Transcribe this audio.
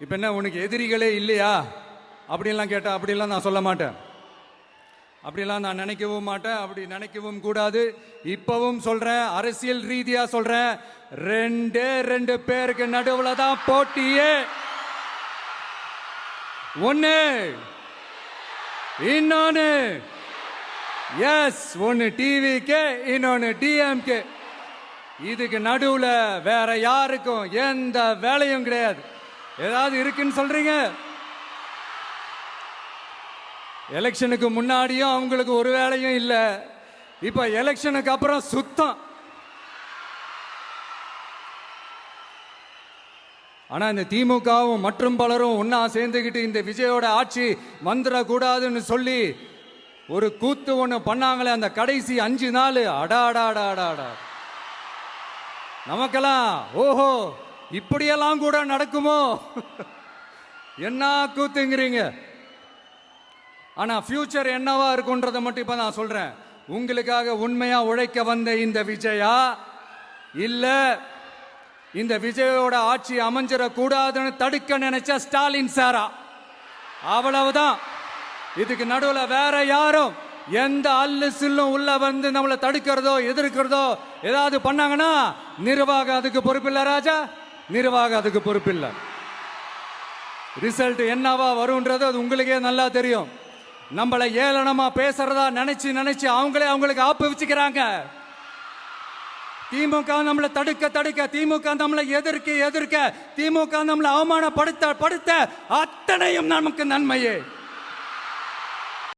இப்போ என்ன உனக்கு எதிரிகளே இல்லையா அப்படின்லாம் கேட்டா அப்படிலாம் நான் சொல்ல மாட்டேன். அப்படிலாம் நான் நினைக்கவும் மாட்டேன். அப்படி நினைக்கவும் கூடாது. இப்பவும் சொல்றேன், அரசியல் ரீதியா சொல்றேன், ரெண்டு பேருக்கு நடுவுல தான் போட்டியே. ஒன்னு இன்னொன்னு எஸ், ஒன்னு டிவிக்கு, இன்னொன்னு டிஎம்கே. இதுக்கு நடுவுல வேற யாருக்கும் எந்த வேலையும் கிடையாது. ஏதாவது இருக்குன்னு சொல்றீங்க? எலெக்ஷனுக்கு முன்னாடியும் அவங்களுக்கு ஒரு வேலையும் இல்ல. இப்ப எலெக்ஷனுக்கு அப்புறம் சுத்தம். ஆனா இந்த திமுகவும் மற்றும் பலரும் ஒன்னா சேர்ந்துகிட்டு இந்த விஜயோட ஆட்சி வந்துடக்கூடாதுன்னு சொல்லி ஒரு கூத்து ஒண்ணு பண்ணாங்களே, அந்த கடைசி 5 நாள் அடாடாடாடாடா, நமக்கெல்லாம் ஓஹோ இப்படியெல்லாம் கூட நடக்குமோ என்ன கூத்துங்கிறீங்க. ஆனா ஃபியூச்சர் என்னவா இருக்குன்றதை மட்டும் இப்ப நான் சொல்றேன். உங்களுக்காக உண்மையா உழைக்க வந்த இந்த விஜயா, இல்ல இந்த விஜயோட ஆட்சி அமைஞ்சிட கூடாதுன்னு தடுக்க நினைச்ச ஸ்டாலின் சாரா, அவ்வளவுதான். இதுக்கு நடுவுல வேற யாரும் எந்த அல்லு சில்லும் உள்ள வந்து நம்மளை தடுக்கிறதோ எதிர்க்கிறதோ ஏதாவது பண்ணாங்கன்னா நிர்வாகம் அதுக்கு பொறுப்பில்லை ராஜா, நிர்வாகம் அதுக்கு பொறுப்பில்லை. ரிசல்ட் என்னவா வரும்ன்றது அது உங்களுக்கே நல்லா தெரியும். நம்மளை ஏளனமா பேசுறதா நினைச்சு அவங்களுக்கு ஆப்பு வச்சுக்கிறாங்க. திமுக நம்மளை தடுக்க, திமுக நம்மளை எதிர்க்க, திமுக நம்மளை அவமானப்படுத்த அத்தனையும் நமக்கு நன்மையே.